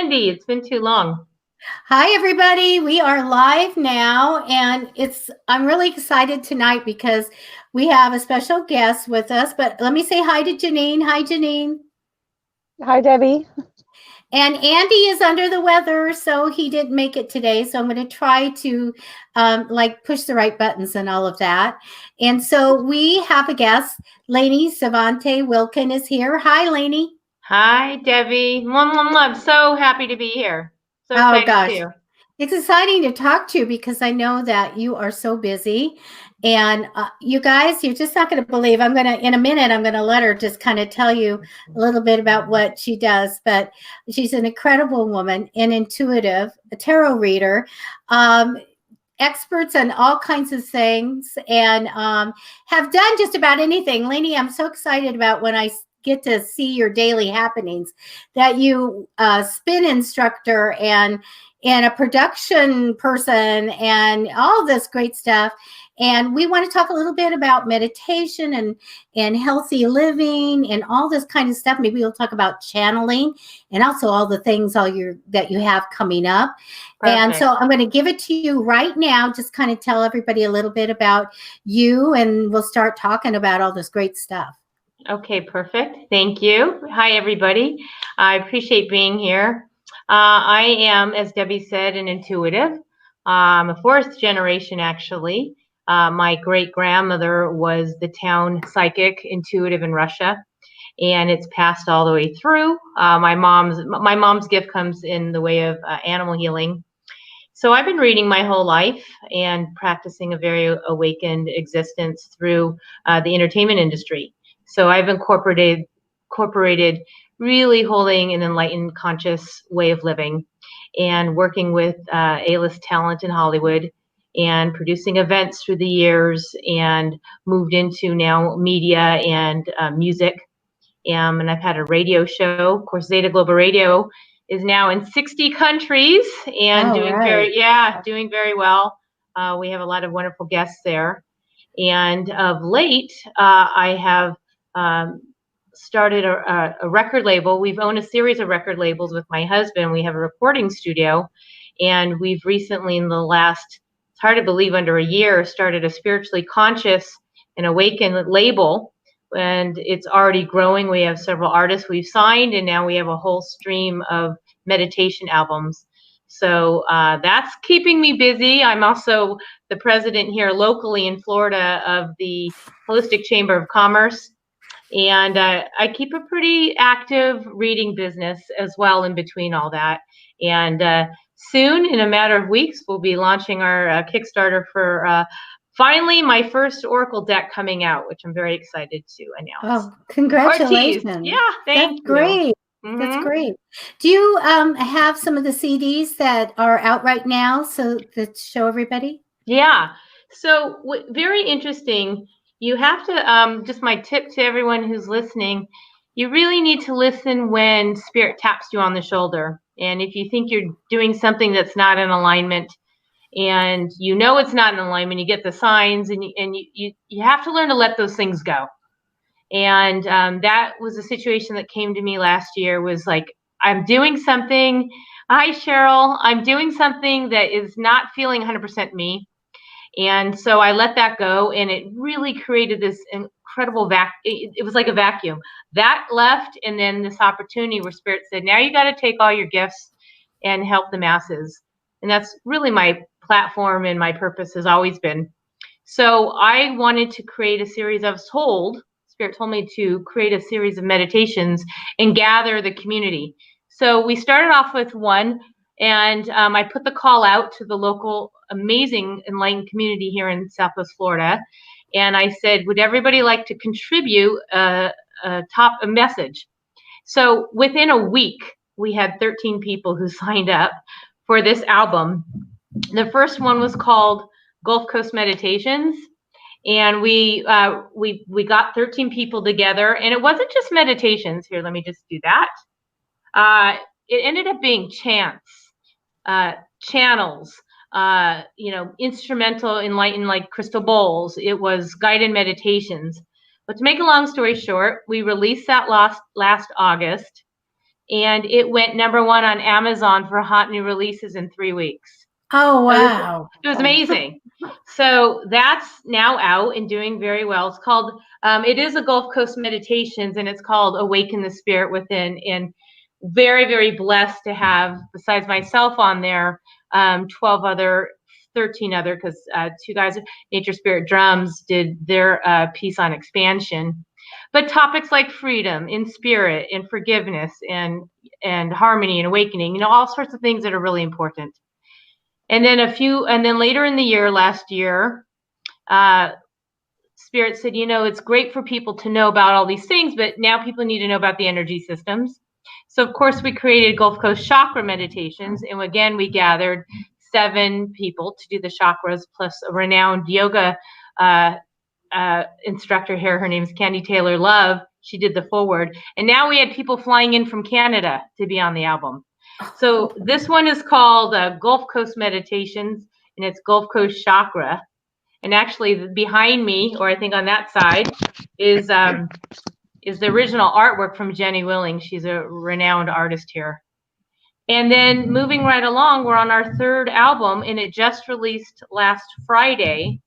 Andy. It's been too long. Hi, everybody. We are live now, and I'm really excited tonight because we have a special guest with us. But let me say hi to Janine. Hi, Janine. Hi, Debbie. And Andy is under the weather, so he didn't make it today. So I'm going to try to push the right buttons and all of that. And so we have a guest. Lainie Sevante Wulkan is here. Hi, Lainie. Hi, Debbie. I'm so happy to be here. So excited gosh. too. It's exciting to talk to you because I know that you are so busy. And you guys, you're just not going to believe. In a minute, I'm going to let her just kind of tell you a little bit about what she does. But she's an incredible woman, an intuitive, a tarot reader, experts on all kinds of things, and have done just about anything. Lainie, I'm so excited about when I get to see your daily happenings, that you spin instructor and a production person and all this great stuff. And we want to talk a little bit about meditation and healthy living and all this kind of stuff. Maybe we'll talk about channeling and also all the things that you have coming up. Perfect. And so I'm going to give it to you right now. Just kind of tell everybody a little bit about you, and we'll start talking about all this great stuff. Okay, perfect. Thank you. Hi, everybody. I appreciate being here. I am, as Debbie said, an intuitive. I'm a fourth generation, actually. My great-grandmother was the town psychic intuitive in Russia, and it's passed all the way through. My mom's gift comes in the way of animal healing. So I've been reading my whole life and practicing a very awakened existence through the entertainment industry. So I've incorporated really holding an enlightened, conscious way of living and working with A-list talent in Hollywood and producing events through the years, and moved into now media and music. And I've had a radio show. Of course, Zeta Global Radio is now in 60 countries and doing very well. We have a lot of wonderful guests there. And of late, I have started a record label. We've owned a series of record labels with my husband. We have a recording studio, and we've recently, in the last, it's hard to believe, under a year, started a spiritually conscious and awakened label, and it's already growing. We have several artists we've signed, and now we have a whole stream of meditation albums. So that's keeping me busy. I'm also the president here locally in Florida of the Holistic Chamber of Commerce. And I keep a pretty active reading business as well in between all that. And soon, in a matter of weeks, we'll be launching our Kickstarter for finally my first Oracle deck coming out, which I'm very excited to announce. Oh, congratulations. Yeah, thank you. That's great. Mm-hmm. That's great. Do you have some of the CDs that are out right now so that show everybody? Yeah. So very interesting. You have to, just my tip to everyone who's listening, you really need to listen when spirit taps you on the shoulder. And if you think you're doing something that's not in alignment, and you know it's not in alignment, you get the signs, and you have to learn to let those things go. And that was a situation that came to me last year, was like, I'm doing something. Hi, Cheryl. I'm doing something that is not feeling 100% me. And so I let that go, and it really created this incredible it was like a vacuum. That left, and then this opportunity where Spirit said, now you got to take all your gifts and help the masses. And that's really my platform, and my purpose has always been. So I wanted to create a series. Spirit told me to create a series of meditations and gather the community. So we started off with one, and I put the call out to the local amazing enlightened community here in Southwest Florida. And I said, would everybody like to contribute a message? So within a week, we had 13 people who signed up for this album. The first one was called Gulf Coast Meditations. And we got 13 people together, and it wasn't just meditations. Here, let me just do that. It ended up being chants, channels, instrumental, enlightened, like crystal bowls. It was guided meditations. But to make a long story short, we released that last August, and it went #1 on Amazon for hot new releases in 3 weeks. Oh, wow. It was amazing. So that's now out and doing very well. It's called, it is a Gulf Coast Meditations, and it's called Awaken the Spirit Within. And very, very blessed to have, besides myself on there, 13 other, because 2 guys, Nature Spirit Drums, did their piece on expansion. But topics like freedom, in spirit, and forgiveness, and harmony and awakening, all sorts of things that are really important. And then later in the year, last year, Spirit said, it's great for people to know about all these things, but now people need to know about the energy systems. So, of course, we created Gulf Coast Chakra Meditations. And again, we gathered 7 people to do the chakras, plus a renowned yoga instructor here. Her name is Candy Taylor Love. She did the forward. And now we had people flying in from Canada to be on the album. So this one is called Gulf Coast Meditations, and it's Gulf Coast Chakra. And actually behind me, or I think on that side, is the original artwork from Jenny Willing. She's a renowned artist here. And then moving right along, we're on our 3rd album, and it just released last Friday.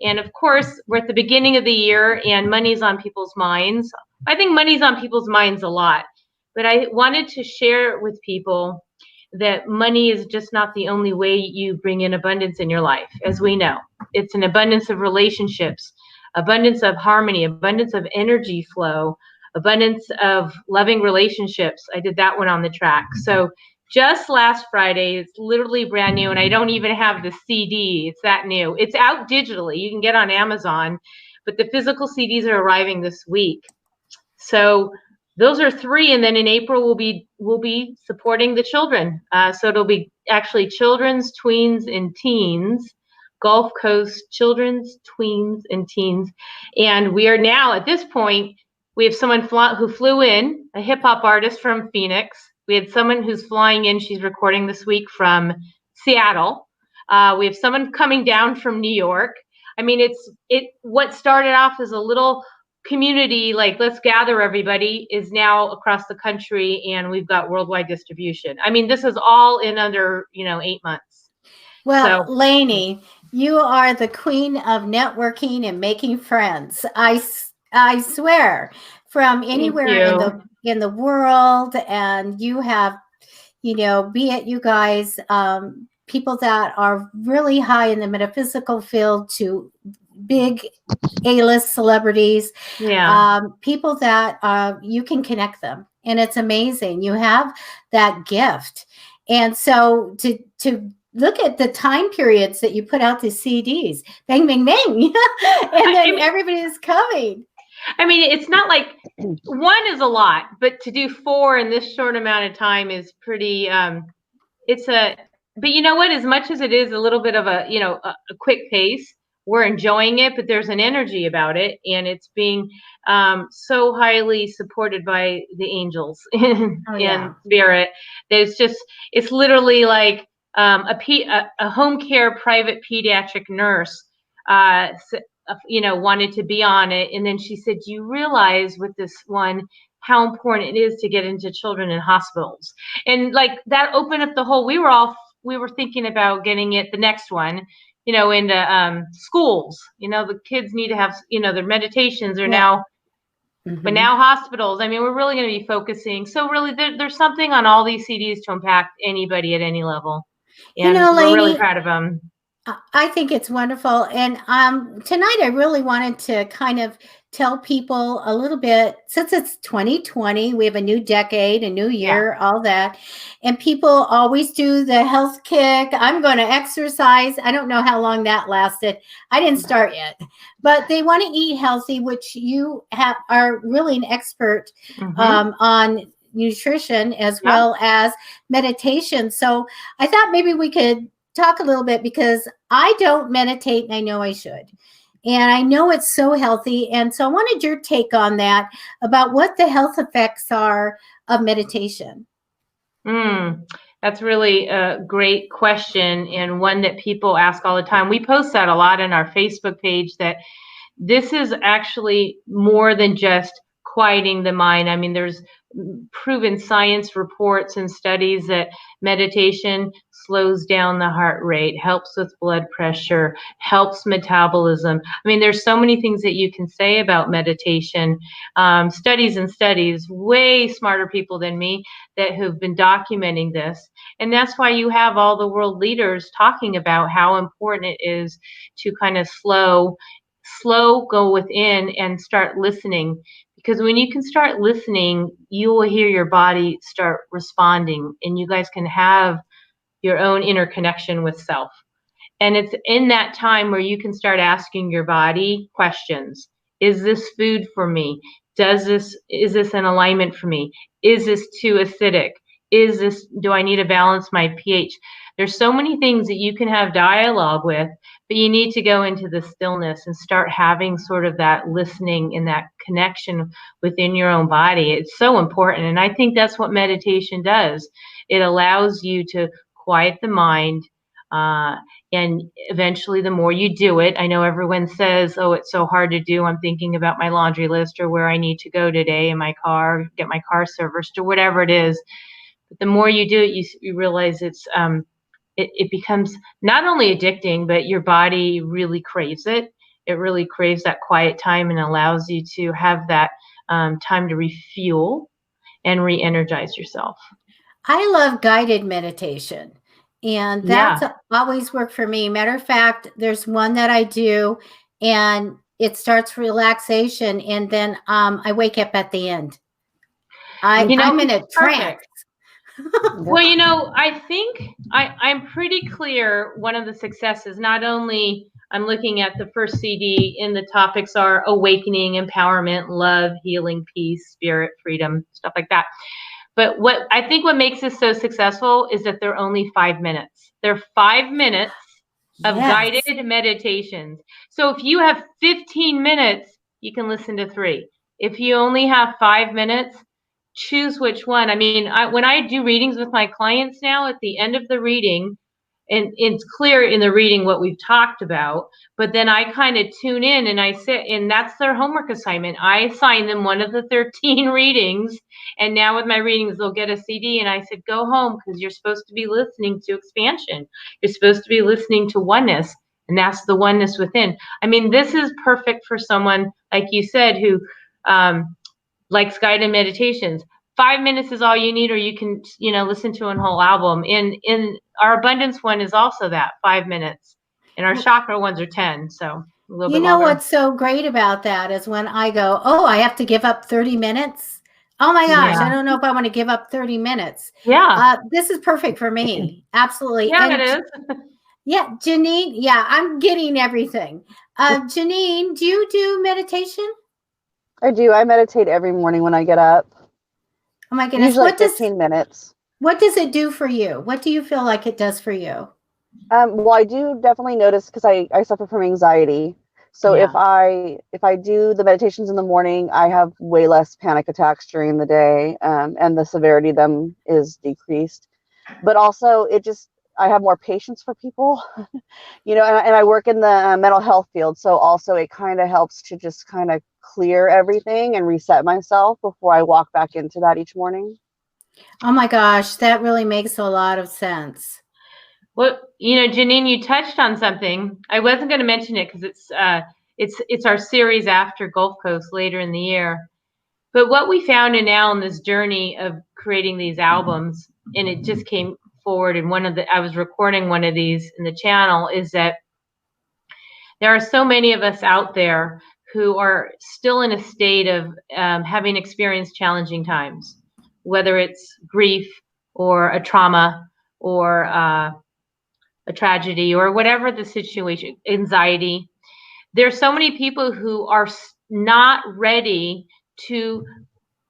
And of course, we're at the beginning of the year, and money's on people's minds. I think money's on people's minds a lot. But I wanted to share with people that money is just not the only way you bring in abundance in your life, as we know. It's an abundance of relationships, abundance of harmony, abundance of energy flow, abundance of loving relationships. I did that one on the track. So just last Friday, it's literally brand new, and I don't even have the CD. It's that new. It's out digitally. You can get on Amazon, but the physical CDs are arriving this week. So those are 3, and then in April we'll be supporting the children. So it'll be actually children's, tweens, and teens, Gulf Coast children's, tweens, and teens. And we are now at this point, we have someone who flew in, a hip hop artist from Phoenix. We had someone who's flying in. She's recording this week from Seattle. We have someone coming down from New York. I mean, what started off as a little community, like let's gather everybody, is now across the country, and we've got worldwide distribution. I mean, this is all in under 8 months. Well, so, Lainie, you are the queen of networking and making friends. I swear, from anywhere in the world, and you have, be it you guys, people that are really high in the metaphysical field to big A-list celebrities, people that you can connect them, and it's amazing. You have that gift, and so to look at the time periods that you put out the CDs, bang, bang, bang, and then everybody's coming. I mean, it's not like 1 is a lot, but to do 4 in this short amount of time is pretty. But you know what? As much as it is a little bit of a quick pace, we're enjoying it, but there's an energy about it, and it's being so highly supported by the angels and spirit that it's literally like a home care private pediatric nurse wanted to be on it, and then she said, do you realize with this one how important it is to get into children in hospitals? And like that opened up the whole, we were thinking about getting it, the next one, into schools. The kids need to have, their meditations are now, but now hospitals. I mean, we're really going to be focusing. So really, there's something on all these CDs to impact anybody at any level. And we're Lainie, really proud of them. I think it's wonderful. And tonight I really wanted to kind of tell people a little bit, since it's 2020, we have a new decade, a new year, all that. And people always do the health kick. I'm going to exercise. I don't know how long that lasted. I didn't start yet. But they want to eat healthy, which you are really an expert on nutrition as well as meditation. So I thought maybe we could talk a little bit, because I don't meditate and I know I should. And I know it's so healthy. And so I wanted your take on that, about what the health effects are of meditation. That's really a great question, and one that people ask all the time. We post that a lot in our Facebook page, that this is actually more than just quieting the mind. I mean, there's proven science reports and studies that meditation slows down the heart rate, helps with blood pressure, helps metabolism. I mean, there's so many things that you can say about meditation. Studies and studies, way smarter people than me that have been documenting this. And that's why you have all the world leaders talking about how important it is to kind of slow, go within and start listening. Because when you can start listening, you will hear your body start responding, and you guys can have your own interconnection with self. And it's in that time where you can start asking your body questions. Is this food for me? Is this in alignment for me? Is this too acidic? Do I need to balance my pH? There's so many things that you can have dialogue with, but you need to go into the stillness and start having sort of that listening and that connection within your own body. It's so important. And I think that's what meditation does. It allows you to quiet the mind. And eventually, the more you do it, I know everyone says, oh, it's so hard to do. I'm thinking about my laundry list or where I need to go today in my car, get my car serviced or whatever it is. But the more you do it, you realize it becomes not only addicting, but your body really craves it. It really craves that quiet time and allows you to have that time to refuel and re-energize yourself. I love guided meditation. And that's always worked for me. Matter of fact, there's one that I do, and it starts relaxation, and then I wake up at the end. I'm in a trance. Well, I think I'm pretty clear. One of the successes, not only I'm looking at the first CD, and the topics are awakening, empowerment, love, healing, peace, spirit, freedom, stuff like that. But what I think what makes this so successful is that they're only 5 minutes. They're 5 minutes of guided meditations. So if you have 15 minutes, you can listen to 3. If you only have 5 minutes, choose which one. I mean, when I do readings with my clients now, at the end of the reading, and it's clear in the reading what we've talked about, but then I kind of tune in and I sit, and that's their homework assignment. I assign them one of the 13 readings, and now with my readings, they'll get a CD, and I said, go home, because you're supposed to be listening to expansion. You're supposed to be listening to oneness, and that's the oneness within. I mean, this is perfect for someone, like you said, who likes guided meditations. 5 minutes is all you need, or you can, listen to a whole album. In our abundance one is also that 5 minutes, and our chakra ones are 10. So a little bit longer. What's so great about that is when I go, oh, I have to give up 30 minutes. Oh my gosh, I don't know if I want to give up 30 minutes. Yeah. This is perfect for me. Absolutely. Yeah, it is. Yeah, Janine. Yeah, I'm getting everything. Janine, do you do meditation? I do. I meditate every morning when I get up. Oh my goodness. Usually 15 minutes. What does it do for you? What do you feel like it does for you? Well, I do definitely notice, because I suffer from anxiety. So if I do the meditations in the morning, I have way less panic attacks during the day, and the severity of them is decreased. But also, I have more patience for people, and I work in the mental health field. So also it kind of helps to just kind of clear everything and reset myself before I walk back into that each morning. Oh my gosh, that really makes a lot of sense. Well, Janine, you touched on something. I wasn't going to mention it because it's our series after Gulf Coast later in the year. But what we found now in this journey of creating these albums, and it just came forward in I was recording one of these in the channel, is that there are so many of us out there who are still in a state of having experienced challenging times, whether it's grief or a trauma or a tragedy or whatever the situation, anxiety. There's so many people who are not ready to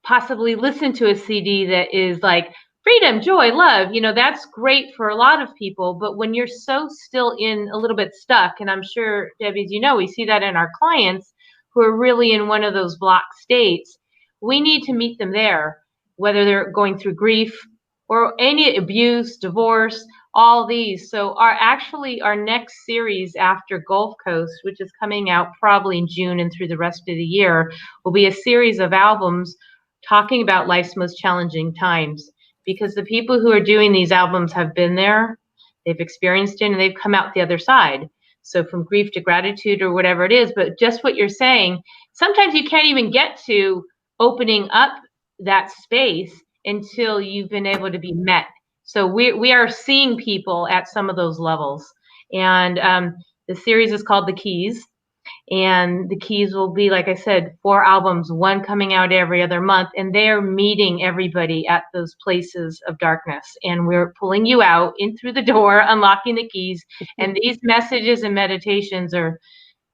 possibly listen to a CD that is like freedom, joy, love. That's great for a lot of people. But when you're so still in a little bit stuck, and I'm sure, Debbie, as we see that in our clients who are really in one of those blocked states, we need to meet them there, whether they're going through grief or any abuse, divorce, all these. So our next series after Gulf Coast, which is coming out probably in June and through the rest of the year, will be a series of albums talking about life's most challenging times, because the people who are doing these albums have been there, they've experienced it, and they've come out the other side. So from grief to gratitude or whatever it is, but just what you're saying, sometimes you can't even get to opening up that space until you've been able to be met. So we are seeing people at some of those levels. And the series is called The Keys. And the Keys will be, like I said, 4 albums, one coming out every other month. And they're meeting everybody at those places of darkness. And we're pulling you out in through the door, unlocking the keys. And these messages and meditations are,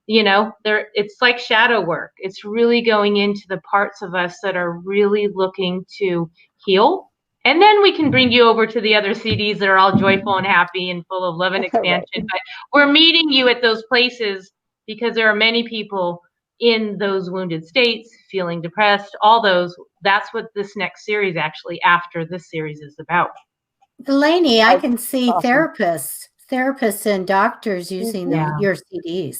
it's like shadow work. It's really going into the parts of us that are really looking to heal. And then we can bring you over to the other CDs that are all joyful and happy and full of love and expansion. Right. But we're meeting you at those places because there are many people in those wounded states, feeling depressed, all those. That's what this next series, actually, after this series, is about. Lainie, I can see awesome. therapists and doctors using your CDs.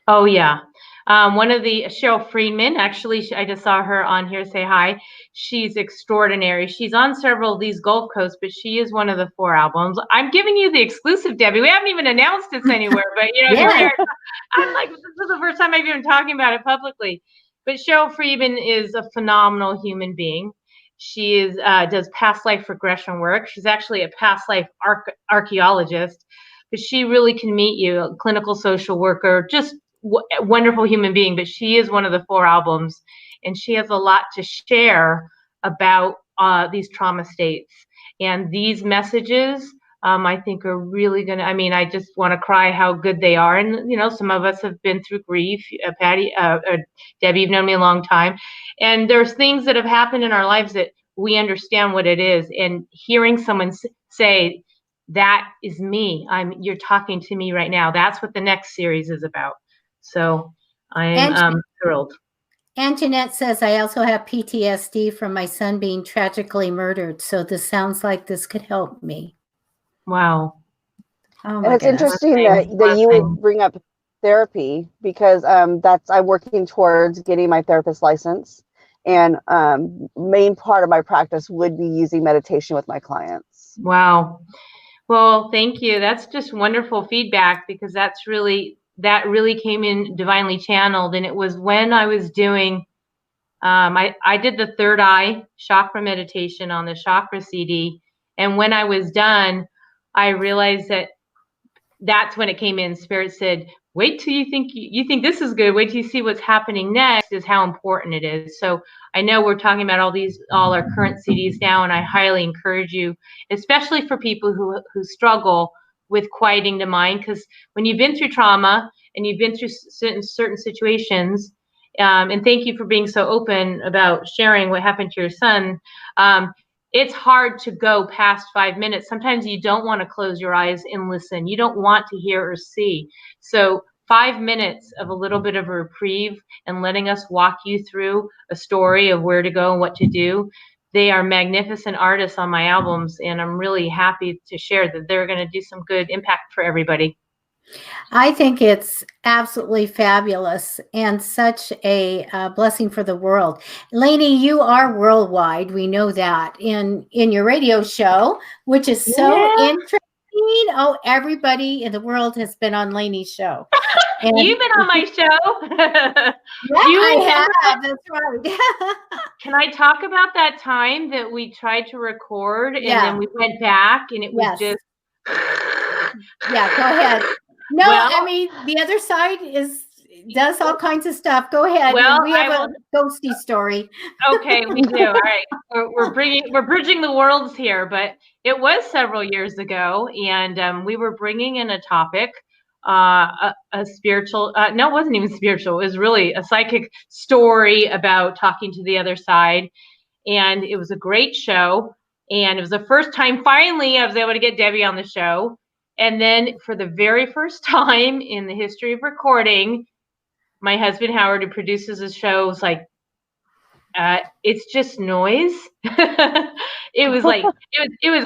Oh, yeah. One of the, Cheryl Friedman, actually, I just saw her on here say hi. She's extraordinary. She's on several of these Gulf Coasts, but she is one of the 4 albums. I'm giving you the exclusive, Debbie. We haven't even announced this anywhere, but Yeah. I'm like, this is the first time I've even talking about it publicly. But Cheryl Friedman is a phenomenal human being. She is does past life regression work. She's actually a past life archaeologist, but she really can meet you, a clinical social worker, just wonderful human being. But she is one of the 4 albums, and she has a lot to share about these trauma states. And these messages, I think, are really going to, I just want to cry how good they are. And, some of us have been through grief. Patty, Debbie, you've known me a long time. And there's things that have happened in our lives that we understand what it is. And hearing someone say, that is me, you're talking to me right now. That's what the next series is about. So I'm thrilled. Anjanette says, I also have PTSD from my son being tragically murdered. So this sounds like this could help me. Wow. Oh, and it's interesting that you would bring up therapy, because I'm working towards getting my therapist license. And main part of my practice would be using meditation with my clients. Wow. Well, thank you. That's just wonderful feedback, because that really came in divinely channeled. And it was when I was doing, I did the third eye chakra meditation on the chakra CD. And when I was done, I realized that's when it came in. Spirit said, wait till you think this is good. Wait till you see what's happening next, is how important it is. So I know we're talking about all our current CDs now, and I highly encourage you, especially for people who struggle with quieting the mind, because when you've been through trauma and you've been through certain situations, and thank you for being so open about sharing what happened to your son. It's hard to go past 5 minutes. Sometimes you don't want to close your eyes and listen. You don't want to hear or see. So 5 minutes of a little bit of a reprieve and letting us walk you through a story of where to go and what to do. They are magnificent artists on my albums, and I'm really happy to share that they're going to do some good impact for everybody. I think it's absolutely fabulous and such a blessing for the world. Lainie, you are worldwide. We know that in your radio show, which is so interesting. Oh, everybody in the world has been on Lainie's show. And you've been on my show. Yeah, I have. That's right. Can I talk about that time that we tried to record and then we went back and it was just. Yeah, go ahead. No, I mean, the other side does all kinds of stuff. Go ahead. Well, we have a ghosty story. Okay, we do. All right. We're bridging the worlds here, but it was several years ago, and we were bringing in a topic, a spiritual, no, it wasn't even spiritual. It was really a psychic story about talking to the other side. And it was a great show. And it was the first time, finally, I was able to get Debbie on the show. And then for the very first time in the history of recording, my husband, Howard, who produces the show, was like, it's just noise. It was like, it was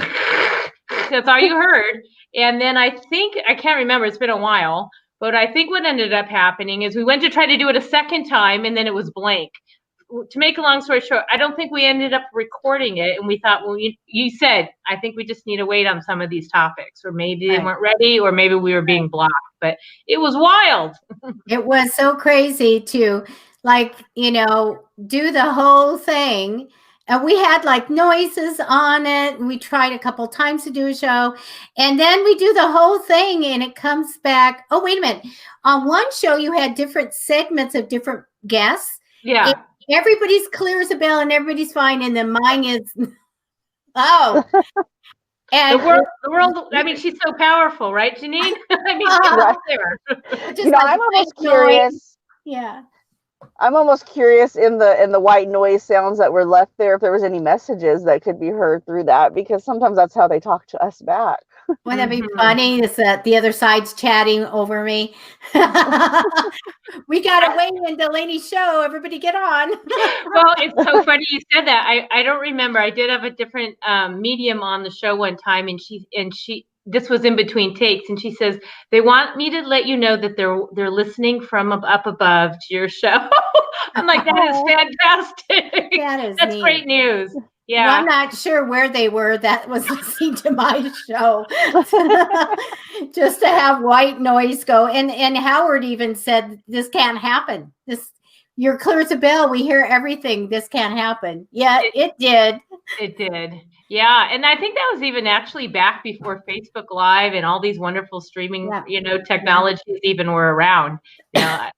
That's all you heard. And then I can't remember, it's been a while, but I think what ended up happening is we went to try to do it a second time and then it was blank. To make a long story short, I don't think we ended up recording it. And we thought, well, you said, I think we just need to wait on some of these topics, or maybe they weren't ready, or maybe we were being blocked, but it was wild. It was so crazy to, like, you know, do the whole thing. And we had like noises on it. We tried a couple times to do a show. And then we do the whole thing and it comes back. Oh, wait a minute. On one show, you had different segments of different guests. Yeah. Everybody's clear as a bell and everybody's fine. And then mine is, oh. And the world, I mean, she's so powerful, right, Janine? I mean, right. there. You know, I'm almost curious. Yeah. I'm almost curious in the white noise sounds that were left there, if there was any messages that could be heard through that, because sometimes that's how they talk to us back. Wouldn't that be funny? Is that the other side's chatting over me? We got to wait until Lainie's show. Everybody get on. Well, it's so funny you said that. I don't remember. I did have a different medium on the show one time, and she this was in between takes, and she says, they want me to let you know that they're listening from up above to your show. I'm like, that is fantastic. That's neat. Great news. Yeah. Well, I'm not sure where they were that was listening to my show. Just to have white noise go. And Howard even said, this can't happen. You're clear as a bell. We hear everything. This can't happen. Yeah, it did. It did. Yeah. And I think that was even actually back before Facebook Live and all these wonderful streaming, technologies even were around. You know,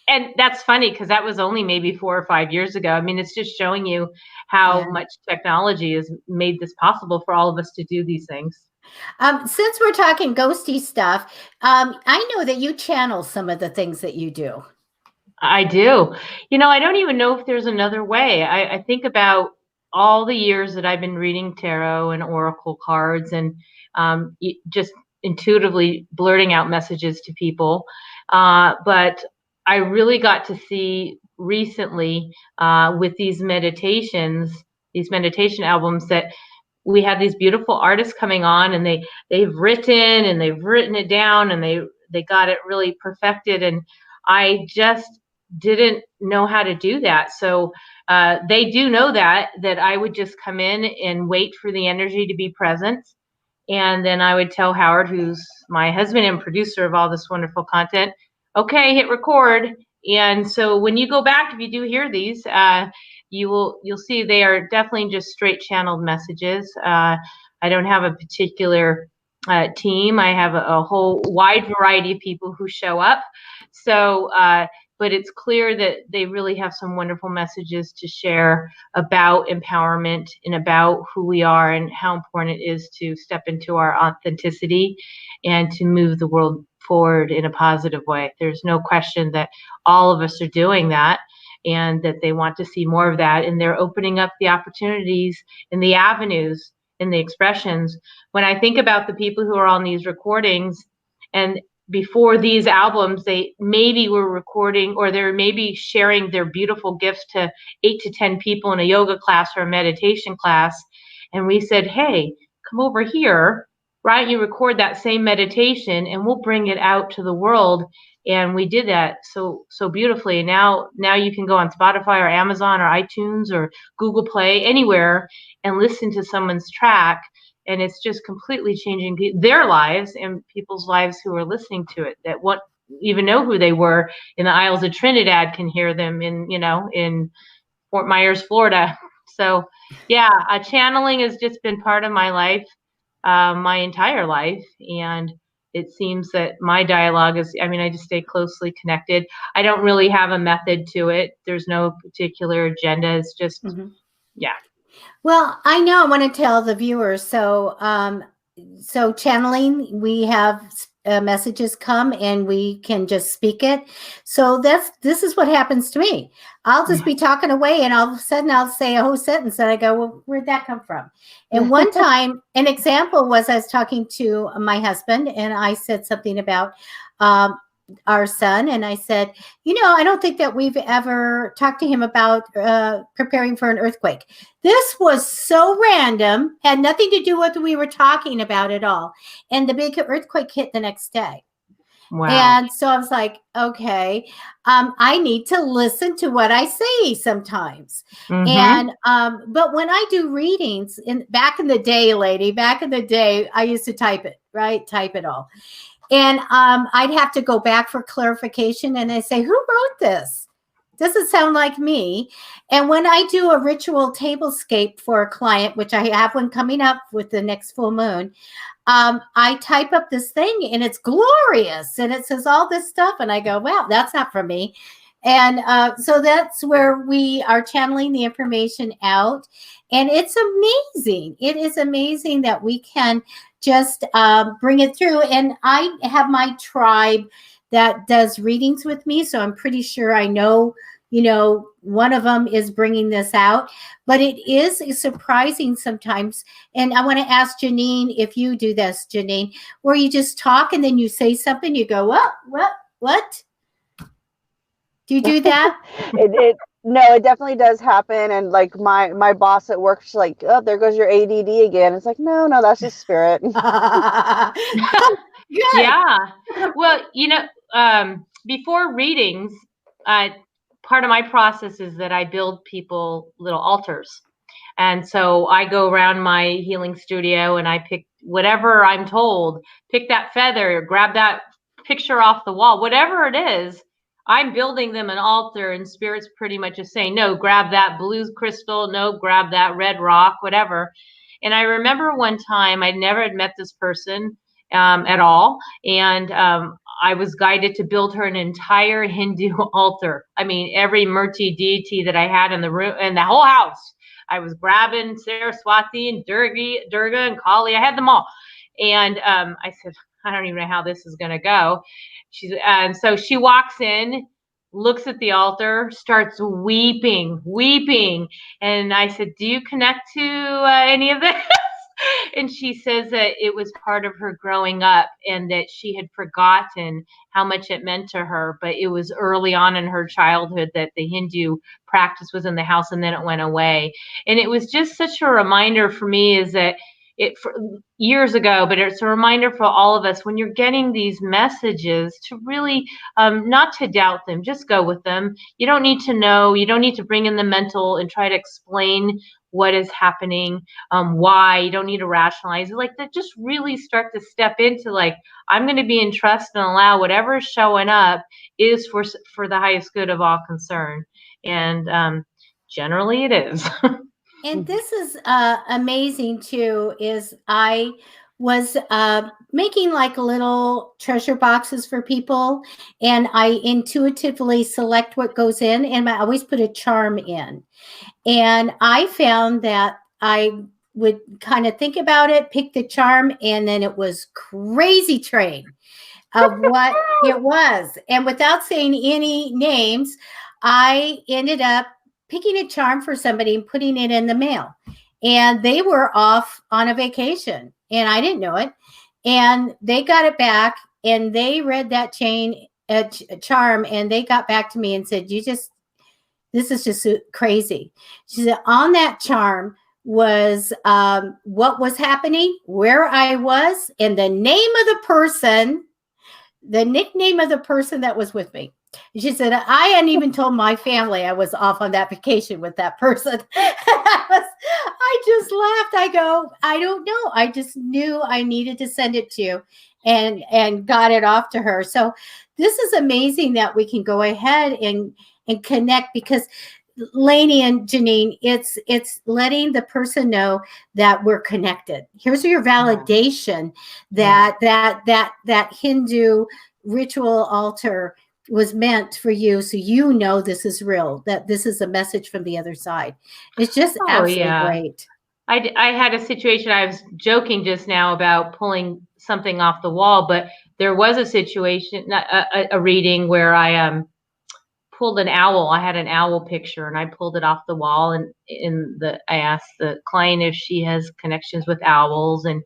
and that's funny because that was only maybe 4 or 5 years ago. I mean, it's just showing you how much technology has made this possible for all of us to do these things. Since we're talking ghosty stuff, I know that you channel some of the things that you do. I do. You know, I don't even know if there's another way. I think about all the years that I've been reading tarot and oracle cards and just intuitively blurting out messages to people. But I really got to see recently with these meditation albums that we have these beautiful artists coming on, and they've written it down, and they got it really perfected. And I just didn't know how to do that. So they do know that I would just come in and wait for the energy to be present. And then I would tell Howard, who's my husband and producer of all this wonderful content, okay, hit record. And so when you go back, if you do hear these, you'll see they are definitely just straight channeled messages. I don't have a particular team. I have a whole wide variety of people who show up. So, but it's clear that they really have some wonderful messages to share about empowerment and about who we are and how important it is to step into our authenticity and to move the world forward in a positive way. There's no question that all of us are doing that, and that they want to see more of that, and they're opening up the opportunities and the avenues and the expressions. When I think about the people who are on these recordings, and before these albums, they maybe were recording, or they're maybe sharing their beautiful gifts to 8 to 10 people in a yoga class or a meditation class. And we said, hey, come over here, right? You record that same meditation and we'll bring it out to the world. And we did that so beautifully. Now you can go on Spotify or Amazon or iTunes or Google Play, anywhere, and listen to someone's track. And it's just completely changing their lives and people's lives who are listening to it, that won't even know who they were in the Isles of Trinidad can hear them in Fort Myers, Florida. So yeah, channeling has just been part of my life, my entire life. And it seems that my dialogue is, I just stay closely connected. I don't really have a method to it. There's no particular agenda. It's just, yeah. Well, I know I want to tell the viewers. So channeling, we have messages come and we can just speak it. So this is what happens to me. I'll just be talking away, and all of a sudden I'll say a whole sentence, and I go, well, where'd that come from? And one time, an example was I was talking to my husband, and I said something about our son, and I said, I don't think that we've ever talked to him about preparing for an earthquake. This was so random, had nothing to do with what we were talking about at all. And the big earthquake hit the next day. Wow. And so I was like, okay, I need to listen to what I say sometimes. And, but when I do readings back in the day, I used to type it, right? Type it all. And I'd have to go back for clarification. And I say, who wrote this? Doesn't sound like me. And when I do a ritual tablescape for a client, which I have one coming up with the next full moon, I type up this thing and it's glorious. And it says all this stuff. And I go, wow, that's not for me. And so that's where we are channeling the information out. And it's amazing. It is amazing that we can just bring it through. And I have my tribe that does readings with me. So I'm pretty sure I know, one of them is bringing this out. But it is surprising sometimes. And I want to ask Janine if you do this, Janine, where you just talk and then you say something, you go, what? Do you do that? No, it definitely does happen. And like my boss at work, she's like, oh, there goes your ADD again. It's like, no, that's just spirit. Yeah. Well, before readings, part of my process is that I build people little altars. And so I go around my healing studio and I pick whatever I'm told, pick that feather, grab that picture off the wall, whatever it is. I'm building them an altar, and spirit's pretty much just saying, no, grab that blue crystal, no, grab that red rock, whatever. And I remember one time I never had met this person at all. And I was guided to build her an entire Hindu altar. I mean, every Murti deity that I had in the room, in the whole house. I was grabbing Saraswati and Durga and Kali. I had them all. And I said, I don't even know how this is going to go. So she walks in, looks at the altar, starts weeping. And I said, do you connect to any of this? And she says that it was part of her growing up and that she had forgotten how much it meant to her. But it was early on in her childhood that the Hindu practice was in the house, and then it went away. And it was just such a reminder for me, is that years ago, but it's a reminder for all of us, when you're getting these messages, to really not to doubt them, just go with them. You don't need to know, you don't need to bring in the mental and try to explain what is happening, why. You don't need to rationalize it. Like that, just really start to step into, like, I'm going to be in trust and allow whatever is showing up is for the highest good of all concerned. And generally it is. And this is amazing too, is I was making like little treasure boxes for people, and I intuitively select what goes in, and I always put a charm in. And I found that I would kind of think about it, pick the charm, and then it was crazy train of what it was. And without saying any names, I ended up picking a charm for somebody and putting it in the mail. And they were off on a vacation and I didn't know it. And they got it back and they read that charm and they got back to me and said, this is just crazy. She said, on that charm was what was happening, where I was, and the name of the person, the nickname of the person that was with me. She said, I hadn't even told my family I was off on that vacation with that person. I just laughed. I go, I don't know. I just knew I needed to send it to you and got it off to her. So this is amazing that we can go ahead and connect, because Lainie and Janine, it's letting the person know that we're connected. Here's your validation that Hindu ritual altar was meant for you, so you know this is real, that this is a message from the other side. It's just absolutely great. I had a situation, I was joking just now about pulling something off the wall, but there was a situation, a reading where I pulled an owl. I had an owl picture and I pulled it off the wall, and I asked the client if she has connections with owls, and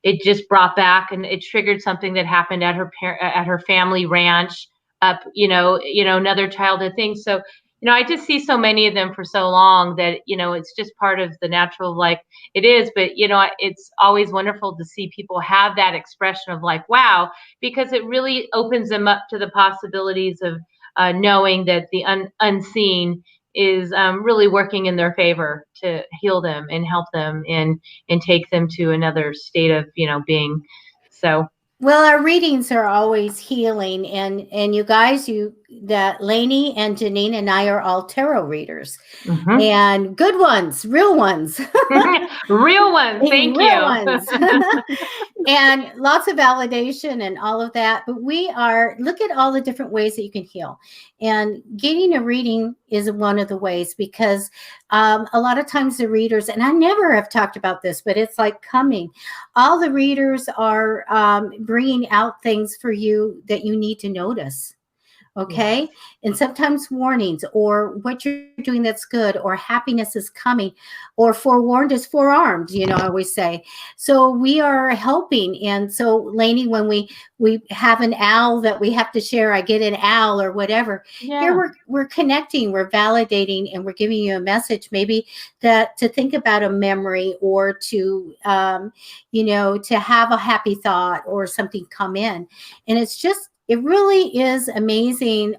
it just brought back, and it triggered something that happened at her family ranch up, another childhood thing. So, I just see so many of them for so long that, it's just part of the natural life. It is, but, it's always wonderful to see people have that expression of like, wow, because it really opens them up to the possibilities of knowing that the unseen is really working in their favor to heal them and help them and take them to another state of, being. So. Well, our readings are always healing, and you guys, that Lainie and Janine and I are all tarot readers, and good ones, real ones, real ones. Thank real you. Ones. And lots of validation and all of that. But look at all the different ways that you can heal, and getting a reading is one of the ways, because a lot of times the readers, and I never have talked about this, but it's like coming. All the readers are bringing out things for you that you need to notice. Okay. Yes. And sometimes warnings, or what you're doing that's good, or happiness is coming, or forewarned is forearmed, I always say. So we are helping. And so, Lainie, when we have an owl that we have to share, I get an owl or whatever. Yeah. Here we're connecting, we're validating, and we're giving you a message, maybe that to think about a memory, or to, to have a happy thought or something come in. And it really is amazing,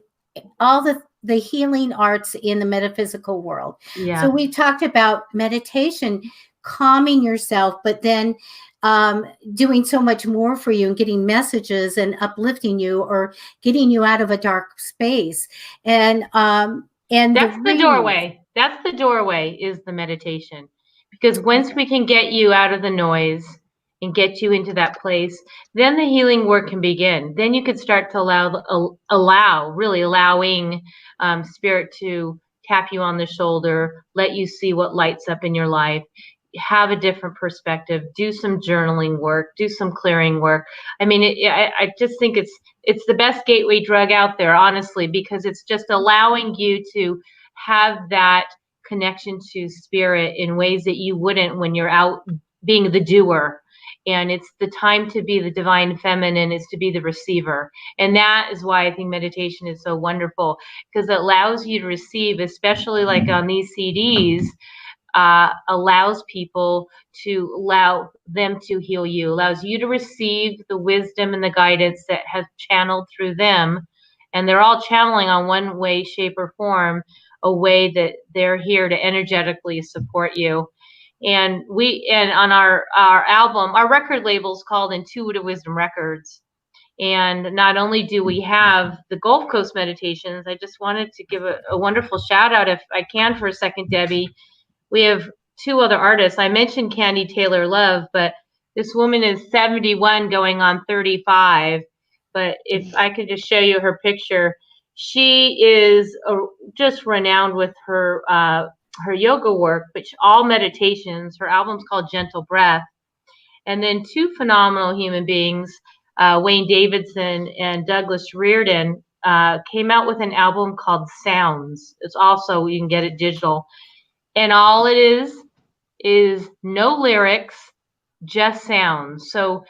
all the healing arts in the metaphysical world. Yeah. So we talked about meditation, calming yourself, but then doing so much more for you and getting messages and uplifting you, or getting you out of a dark space. And that's the doorway. That's the doorway, is the meditation. Because once we can get you out of the noise and get you into that place, then the healing work can begin. Then you could start to allowing spirit to tap you on the shoulder, let you see what lights up in your life, have a different perspective, do some journaling work, do some clearing work. I mean, I just think it's the best gateway drug out there, honestly, because it's just allowing you to have that connection to spirit in ways that you wouldn't when you're out being the doer. And it's the time to be the divine feminine, is to be the receiver. And that is why I think meditation is so wonderful, because it allows you to receive, especially like on these CDs, allows people to allow them to heal you, allows you to receive the wisdom and the guidance that has channeled through them. And they're all channeling on one way, shape, or form, a way that they're here to energetically support you. And on our album, our record label is called Intuitive Wisdom Records. And not only do we have the Gulf Coast meditations, I just wanted to give a wonderful shout out, if I can, for a second, Debbie. We have two other artists. I mentioned Candy Taylor Love, but this woman is 71 going on 35. But if I could just show you her picture, she is just renowned with her yoga work, but all meditations. Her album's called Gentle Breath. And then two phenomenal human beings, Wayne Davidson and Douglas Reardon, came out with an album called Sounds. It's also, you can get it digital. And all it is no lyrics, just sounds. So,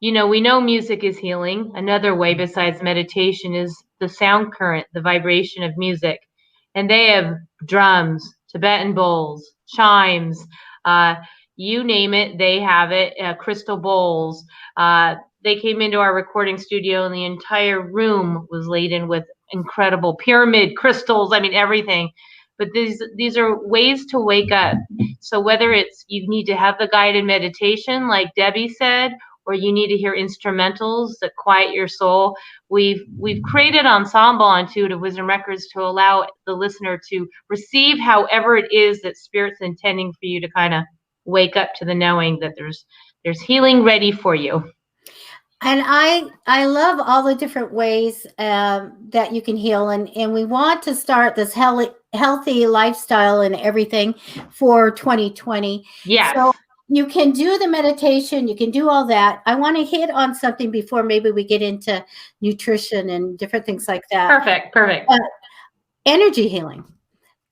we know music is healing. Another way besides meditation is the sound current, the vibration of music. And they have drums, Tibetan bowls, chimes, you name it, they have it, crystal bowls. They came into our recording studio and the entire room was laden with incredible pyramid crystals. I mean, everything. But these are ways to wake up. So whether it's you need to have the guided meditation, like Debbie said, or you need to hear instrumentals that quiet your soul, we've created Ensemble on Intuitive Wisdom Records to allow the listener to receive however it is that Spirit's intending for you to kind of wake up to the knowing that there's healing ready for you. And I love all the different ways that you can heal, and we want to start this healthy lifestyle and everything for 2020. Yes. So you can do the meditation, you can do all that. I want to hit on something before maybe we get into nutrition and different things like that. Perfect. Energy healing,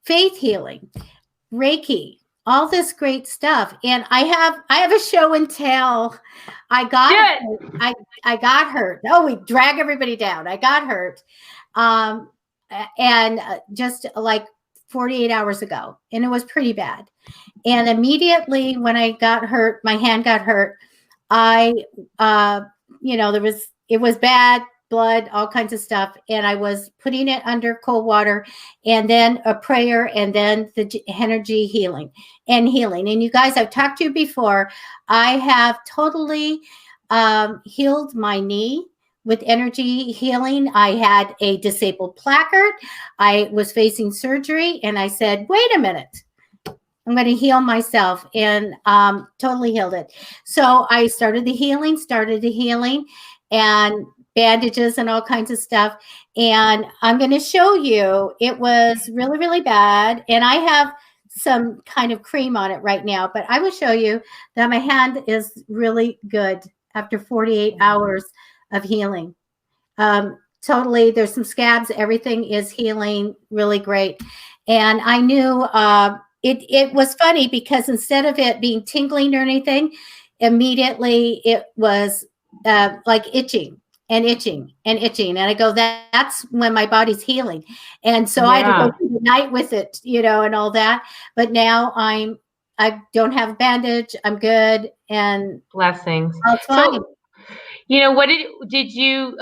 faith healing, Reiki, all this great stuff. And I have a show and tell. I got hurt. Oh, we drag everybody down. I got hurt. And just like 48 hours ago, and it was pretty bad. And immediately when I got hurt, my hand got hurt. It was bad, blood, all kinds of stuff. And I was putting it under cold water, and then a prayer, and then the energy healing. And you guys, I've talked to you before. I have totally healed my knee with energy healing. I had a disabled placard. I was facing surgery, and I said, wait a minute. I'm going to heal myself, and totally healed it. So I started the healing, and bandages and all kinds of stuff. And I'm going to show you, it was really, really bad. And I have some kind of cream on it right now, but I will show you that my hand is really good after 48 hours of healing. Totally. There's some scabs. Everything is healing really great. And I knew it was funny because instead of it being tingling or anything, immediately it was like itching. And I go, that's when my body's healing. And so I had to go through the night with it, and all that. But now I don't have a bandage. I'm good. And blessings. It's fine. So, what did you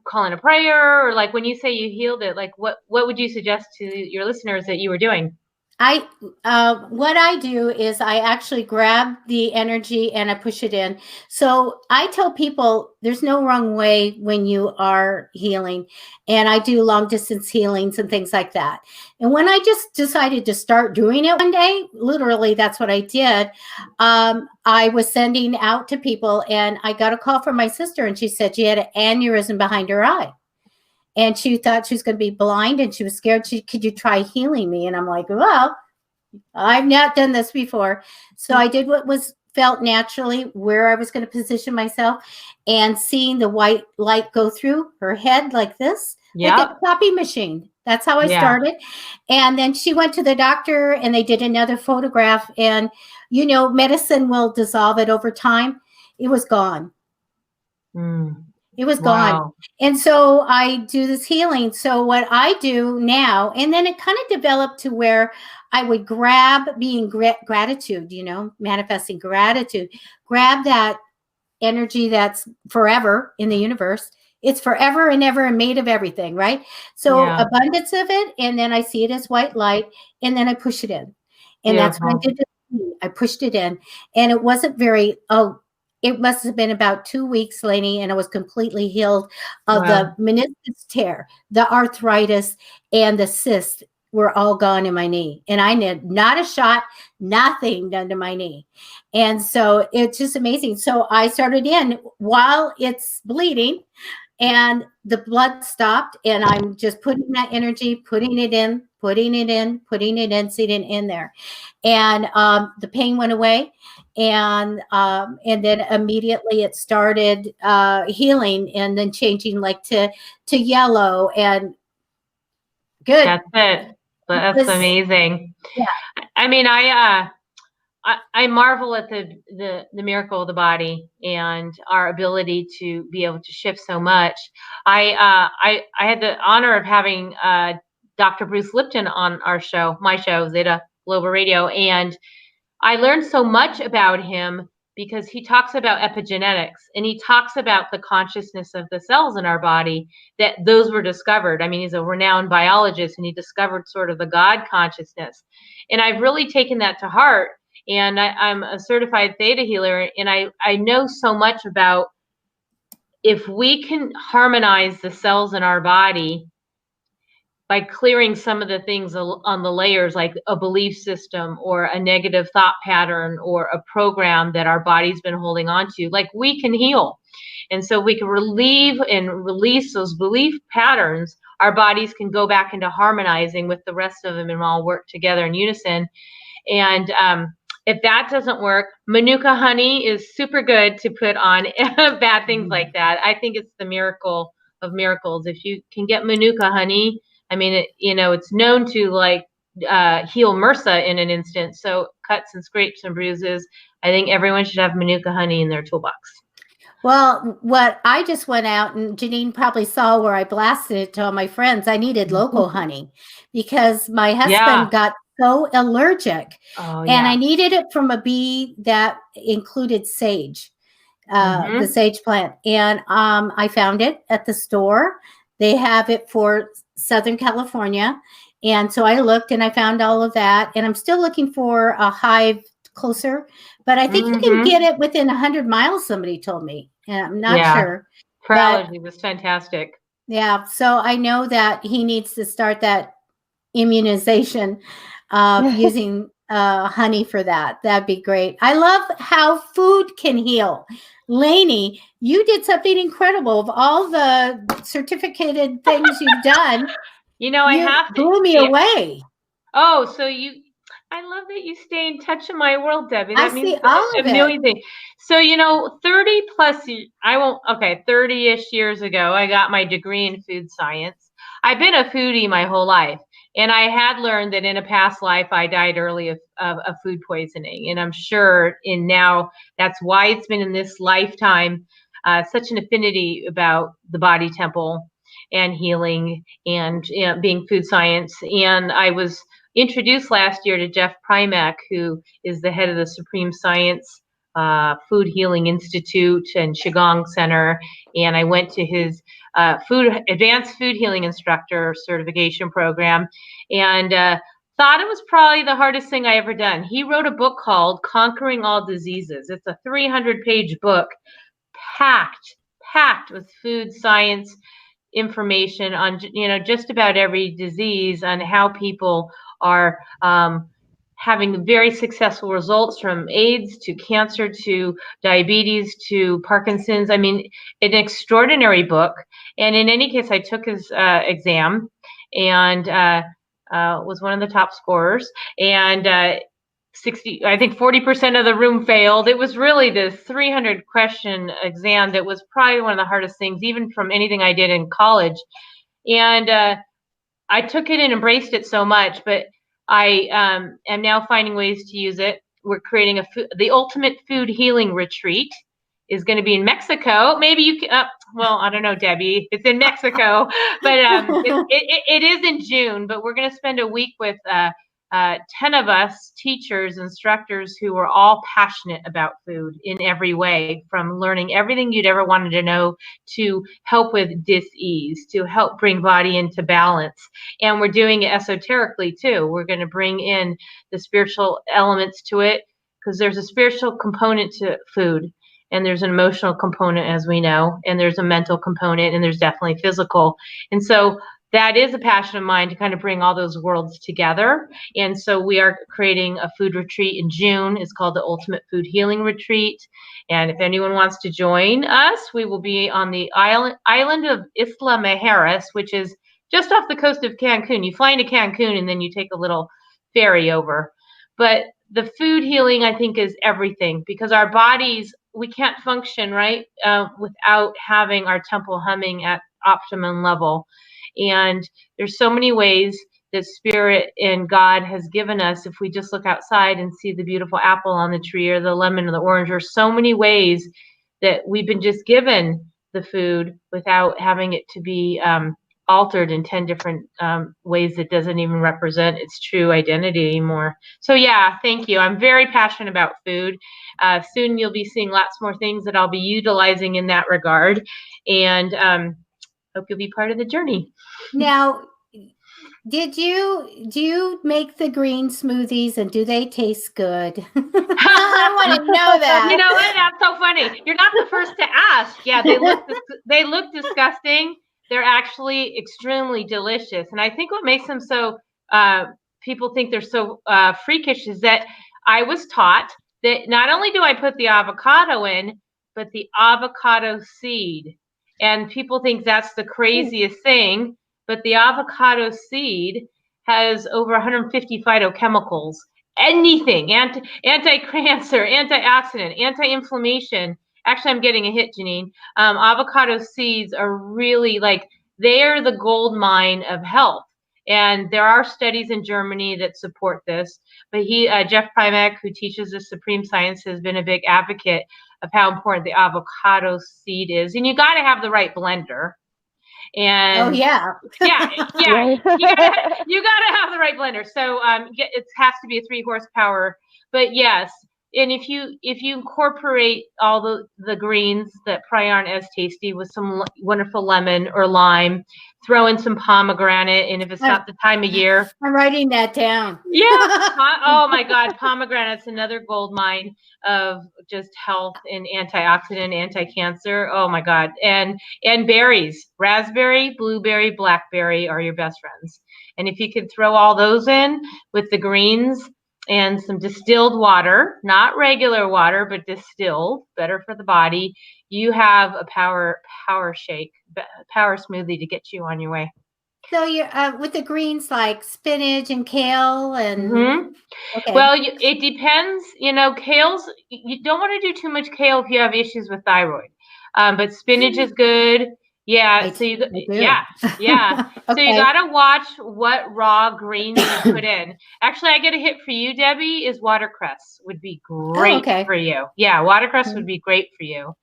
call in a prayer, or like when you say you healed it, like what would you suggest to your listeners that you were doing? What I do is I actually grab the energy and I push it in. So I tell people there's no wrong way when you are healing. And I do long distance healings and things like that. And when I just decided to start doing it one day, literally that's what I did. I was sending out to people, and I got a call from my sister, and she said she had an aneurysm behind her eye. And she thought she was going to be blind, and she was scared. Could you try healing me? And I'm like, well, I've not done this before. So I did what felt naturally, where I was going to position myself, and seeing the white light go through her head like this, like a copy machine. That's how I started. And then she went to the doctor, and they did another photograph. And, medicine will dissolve it over time. It was gone. It was gone. And so I do this healing. So what I do now, and then it kind of developed to where I would grab being gratitude, manifesting gratitude, grab that energy that's forever in the universe. It's forever and ever and made of everything, right? So abundance of it. And then I see it as white light, and then I push it in. And that's what I did. I pushed it in, and it wasn't it must have been about 2 weeks, Lainie, and I was completely healed of the meniscus tear, the arthritis, and the cysts were all gone in my knee. And I did not a shot, nothing done to my knee. And so it's just amazing. So I started in while it's bleeding, and the blood stopped, and I'm just putting that energy, putting it in, sitting in there. And the pain went away. And then immediately it started healing, and then changing like to yellow, and good. That's it. That's amazing. Yeah. I mean, I marvel at the miracle of the body and our ability to be able to shift so much. I had the honor of having Dr. Bruce Lipton on my show, Zeta Global Radio, and I learned so much about him because he talks about epigenetics, and he talks about the consciousness of the cells in our body, that those were discovered. I mean, he's a renowned biologist, and he discovered sort of the God consciousness. And I've really taken that to heart. And I'm a certified theta healer, and I know so much about if we can harmonize the cells in our body by clearing some of the things on the layers, like a belief system or a negative thought pattern or a program that our body's been holding on to, like we can heal. And so we can relieve and release those belief patterns. Our bodies can go back into harmonizing with the rest of them and all work together in unison. And if that doesn't work, Manuka honey is super good to put on bad things like that. I think it's the miracle of miracles. If you can get Manuka honey, I mean, it's known to like heal MRSA in an instant. So cuts and scrapes and bruises. I think everyone should have Manuka honey in their toolbox. Well, what I just went out, and Janine probably saw where I blasted it to all my friends. I needed local honey because my husband got so allergic, and I needed it from a bee that included sage, the sage plant. And I found it at the store. They have it for Southern California. And so I looked and I found all of that. And I'm still looking for a hive closer, but I think you can get it within 100 miles, somebody told me. And I'm not sure. Paralogy was fantastic. Yeah. So I know that he needs to start that immunization using honey for that. That'd be great. I love how food can heal. Lainie, you did something incredible. Of all the certificated things you've done, I have to blew me away. Oh, so I love that you stay in touch in my world, Debbie. That means all of a million things. So, 30 plus, 30-ish years ago, I got my degree in food science. I've been a foodie my whole life. And I had learned that in a past life, I died early of food poisoning. And I'm sure now that's why it's been in this lifetime, such an affinity about the body temple and healing and being food science. And I was introduced last year to Jeff Primack, who is the head of the Supreme Science Food Healing Institute and Qigong Center. And I went to his advanced food healing instructor certification program and thought it was probably the hardest thing I ever done. He wrote a book called Conquering All Diseases. It's a 300-page book packed with food science information on just about every disease, on how people are having very successful results, from AIDS to cancer to diabetes to Parkinson's. I mean, an extraordinary book. And in any case, I took his exam and was one of the top scorers. And 40% of the room failed. It was really this 300 question exam that was probably one of the hardest things, even from anything I did in college. And I took it and embraced it so much, but I am now finding ways to use it. We're creating the ultimate food healing retreat is going to be in Mexico. Maybe you can, I don't know, Debbie, it's in Mexico, but it is in June, but we're going to spend a week with 10 of us teachers, instructors who are all passionate about food in every way, from learning everything you'd ever wanted to know to help with dis-ease, to help bring body into balance. And we're doing it esoterically too. We're going to bring in the spiritual elements to it, because there's a spiritual component to food, and there's an emotional component, as we know, and there's a mental component, and there's definitely physical. And so that is a passion of mine, to kind of bring all those worlds together. And so we are creating a food retreat in June. It's called the Ultimate Food Healing Retreat. And if anyone wants to join us, we will be on the island of Isla Mujeres, which is just off the coast of Cancun. You fly into Cancun and then you take a little ferry over. But the food healing, I think, is everything, because our bodies, we can't function, right, without having our temple humming at optimum level. And there's so many ways that Spirit and God has given us. If we just look outside and see the beautiful apple on the tree, or the lemon or the orange, there's so many ways that we've been just given the food without having it to be altered in 10 different ways that doesn't even represent its true identity anymore. So yeah, thank you. I'm very passionate about food. Soon you'll be seeing lots more things that I'll be utilizing in that regard. And hope you'll be part of the journey. Now, do you make the green smoothies, and do they taste good? I want to know that. You know what? That's so funny. You're not the first to ask. Yeah, they look disgusting. They're actually extremely delicious. And I think what makes them so, people think they're so freakish, is that I was taught that not only do I put the avocado in, but the avocado seed. And people think that's the craziest thing, but the avocado seed has over 150 phytochemicals. Anything, anti-cancer, antioxidant, anti-inflammation. Actually, I'm getting a hit, Janine. Avocado seeds are really they are the gold mine of health. And there are studies in Germany that support this. But Jeff Primack, who teaches the Supreme Science, has been a big advocate of how important the avocado seed is. And you got to have the right blender. And yeah. yeah. You gotta have the right blender. So it has to be a 3 horsepower. But yes, and if you incorporate all the greens that probably aren't as tasty with some wonderful lemon or lime, throw in some pomegranate, and if it's not the time of year, I'm writing that down. Yeah. Oh my God, pomegranate's another gold mine of just health and antioxidant, anti-cancer. Oh my God. And berries, raspberry, blueberry, blackberry are your best friends. And if you could throw all those in with the greens and some distilled water, not regular water, but distilled, better for the body, you have a power shake, power smoothie to get you on your way. So you're with the greens like spinach and kale and okay. Well, it depends. Kales, you don't want to do too much kale if you have issues with thyroid. But spinach is good. Yeah. So yeah. So you got to watch what raw greens you put in. Actually, I get a hit for you, Debbie, is watercress would be great for you. Yeah. Watercress would be great for you.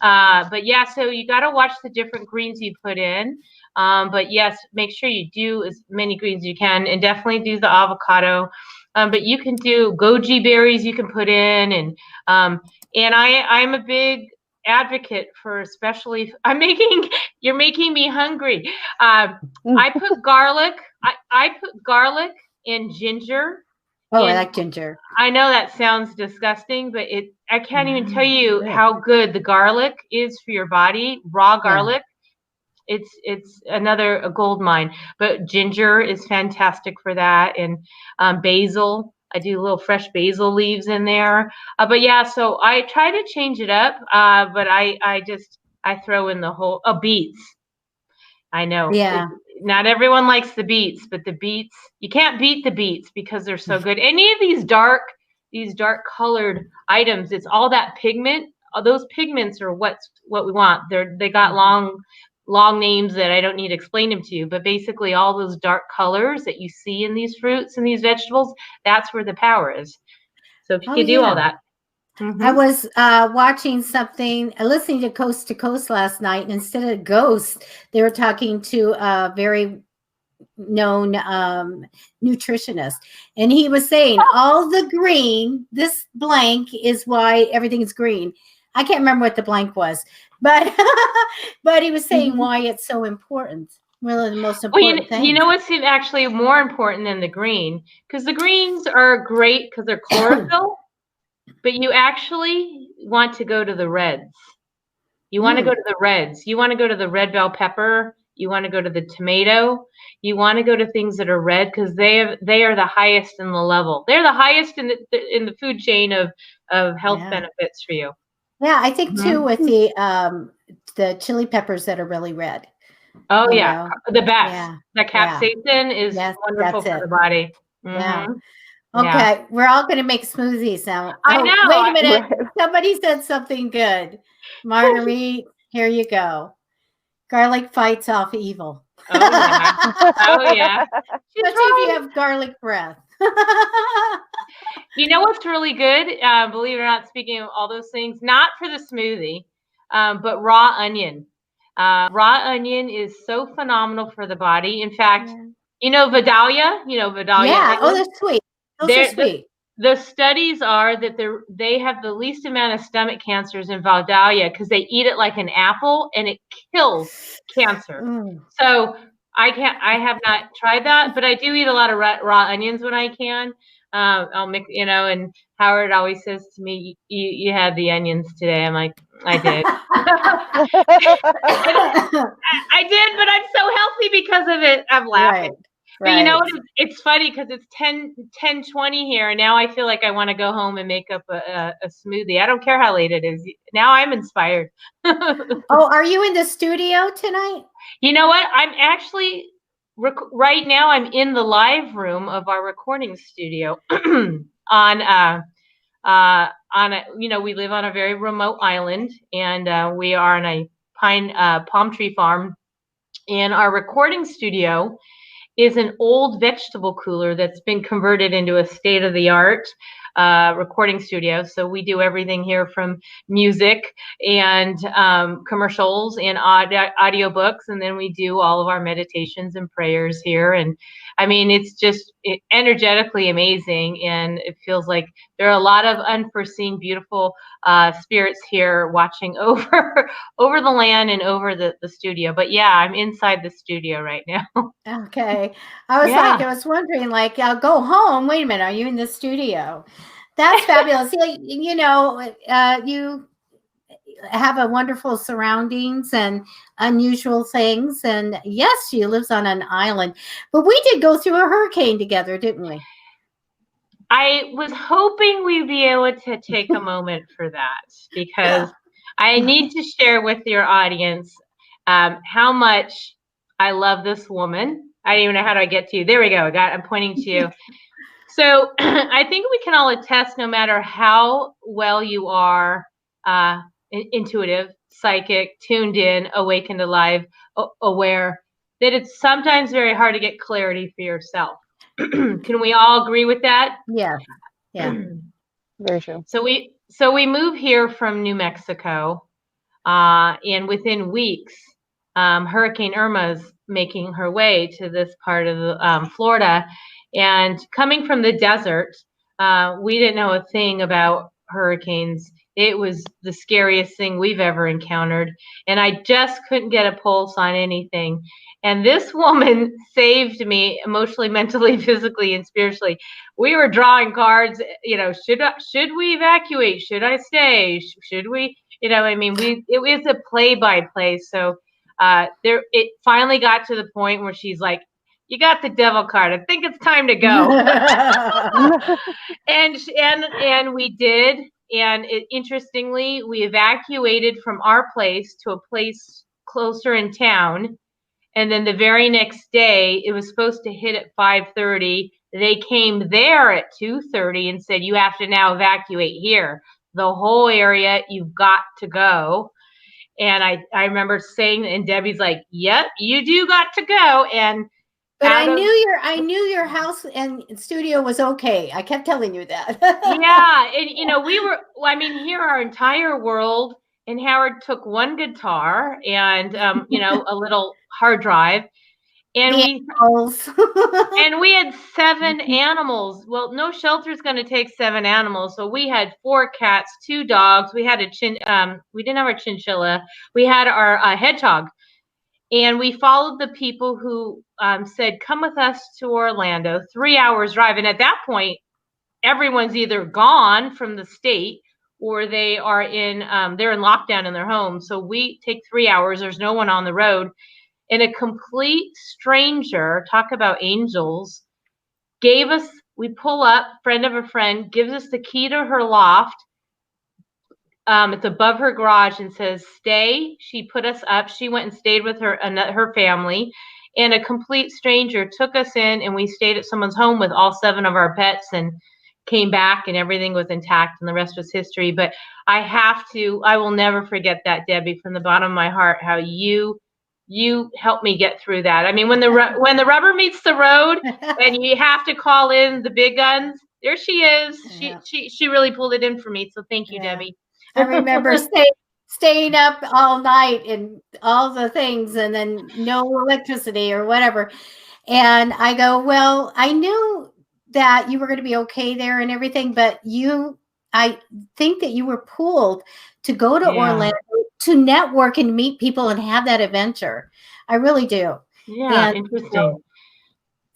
But yeah, so you got to watch the different greens you put in. But yes, make sure you do as many greens as you can, and definitely do the avocado. But you can do goji berries you can put in, and I'm a big advocate for, especially you're making me hungry. I put garlic. I put garlic and ginger. Oh, I like ginger. I know that sounds disgusting, but I can't even tell you how good the garlic is for your body. Raw garlic. It's a gold mine. But ginger is fantastic for that, and basil. I do little fresh basil leaves in there. But yeah, so I try to change it up. But I throw in the whole beets. I know. Yeah. Not everyone likes the beets, but the beets, you can't beat the beets because they're so good. Any of these dark colored items, it's all that pigment. Those pigments are what we want. They got long names that I don't need to explain them to you, but basically all those dark colors that you see in these fruits and these vegetables, that's where the power is. So if you could do all that. I was watching something, listening to Coast last night, and instead of ghosts, they were talking to a very known nutritionist, and he was saying all the green, this blank is why everything is green. I can't remember what the blank was, but but he was saying why it's so important. One of the most important things. You know what's actually more important than the green? Because the greens are great because they're chlorophyll, but you actually want to go to the reds. You want to go to the reds. You want to go to the red bell pepper. You want to go to the tomato. You want to go to things that are red because they are the highest in the level. They're the highest in the food chain of health benefits for you. Yeah, I think too with the chili peppers that are really red. Oh yeah, the best. Yeah. The capsaicin is wonderful for the body. Yeah. Okay, we're all going to make smoothies now. I know. Wait a minute. Somebody said something good. Marguerite, here you go. Garlic fights off evil. Oh yeah. Oh yeah. Especially if you have garlic breath. You know what's really good? Believe it or not, speaking of all those things, not for the smoothie, but raw onion. Raw onion is so phenomenal for the body. In fact, Vidalia. Yeah. Oh, they're sweet. Those are sweet. The studies are that they have the least amount of stomach cancers in Vidalia because they eat it like an apple and it kills cancer. So I have not tried that, but I do eat a lot of raw onions when I can. I'll make, and Howard always says to me, you had the onions today. I'm like, I did. I did, but I'm so healthy because of it. I'm laughing. But you know what? It's funny because it's 10:20 here, and now I feel like I want to go home and make up a smoothie. I don't care how late it is. Now I'm inspired. Oh, are you in the studio tonight? You know what? I'm actually right now. I'm in the live room of our recording studio on we live on a very remote island, and we are on a palm tree farm in our recording studio. is an old vegetable cooler that's been converted into a state-of-the-art recording studio. So we do everything here from music and commercials and audiobooks, and then we do all of our meditations and prayers here. And I mean, it's just energetically amazing, and it feels like there are a lot of unforeseen, beautiful spirits here watching over the land and over the studio. But yeah, I'm inside the studio right now. Okay. I was wondering, like, I'll go home. Wait a minute. Are you in the studio? That's fabulous. You know, you have a wonderful surroundings and unusual things. And yes, she lives on an island, but we did go through a hurricane together, didn't we? I was hoping we'd be able to take a moment for that, because I need to share with your audience how much I love this woman. I don't even know how do I get to you. There we go. I'm pointing to you. So I think we can all attest, no matter how well you are intuitive, psychic, tuned in, awakened, alive, aware, that it's sometimes very hard to get clarity for yourself. Can we all agree with that? Yeah. Yeah. Very true. So we move here from New Mexico, and within weeks, Hurricane Irma's making her way to this part of Florida. And coming from the desert, we didn't know a thing about hurricanes. It was the scariest thing we've ever encountered. And I just couldn't get a pulse on anything. And this woman saved me emotionally, mentally, physically, and spiritually. We were drawing cards, you know, should we evacuate? Should I stay? Should we, you know, I mean, it was a play-by-play. So it finally got to the point where she's like, you got the devil card. I think it's time to go. and we did. And interestingly, we evacuated from our place to a place closer in town. And then the very next day, it was supposed to hit at 5:30. They came there at 2:30 and said, you have to now evacuate here. The whole area, you've got to go. And I remember saying, and Debbie's like, yep, you do got to go. And but I knew your house and studio was okay. I kept telling you that. Yeah. And, you know, here our entire world, and Howard took one guitar and, you know, a little hard drive. And we had 7 animals. Well, no shelter's going to take 7 animals. So we had 4 cats, 2 dogs. We had we didn't have our chinchilla. We had our hedgehog. And we followed the people who said, come with us to Orlando, 3 hours drive. And at that point, everyone's either gone from the state or they are they're in lockdown in their home. So we take 3 hours. There's no one on the road. And a complete stranger, talk about angels, we pull up, friend of a friend, gives us the key to her loft. It's above her garage and says, stay. She put us up. She went and stayed with her family. And a complete stranger took us in, and we stayed at someone's home with all 7 of our pets and came back, and everything was intact, and the rest was history. But I will never forget that, Debbie, from the bottom of my heart, how you helped me get through that. I mean, when the rubber meets the road and you have to call in the big guns, there she is. Yeah. She really pulled it in for me. So thank you, yeah. Debbie. I remember staying up all night and all the things, and then no electricity or whatever. And I go, well, I knew that you were going to be okay there and everything, but I think that you were pulled to go to Orlando to network and meet people and have that adventure. I really do. Yeah, and interesting.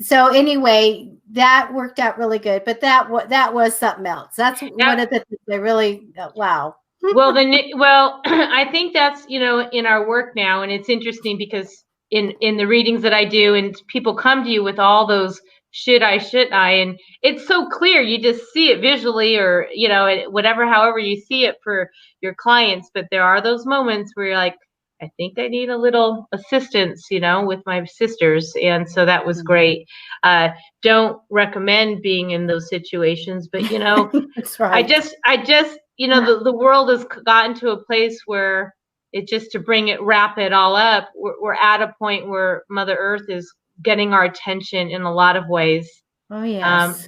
So anyway, that worked out really good, but that was something else. That's one of the things I really, wow. Well, I think that's, you know, in our work now, and it's interesting because in the readings that I do, and people come to you with all those shouldn't I, and it's so clear. You just see it visually, or, you know, however you see it for your clients. But there are those moments where you're like, I think I need a little assistance, you know, with my sisters. And so that was great. Don't recommend being in those situations, but, you know, that's right. I just, you know, the world has gotten to a place where it just, to wrap it all up, we're at a point where Mother Earth is getting our attention in a lot of ways. Oh, yes.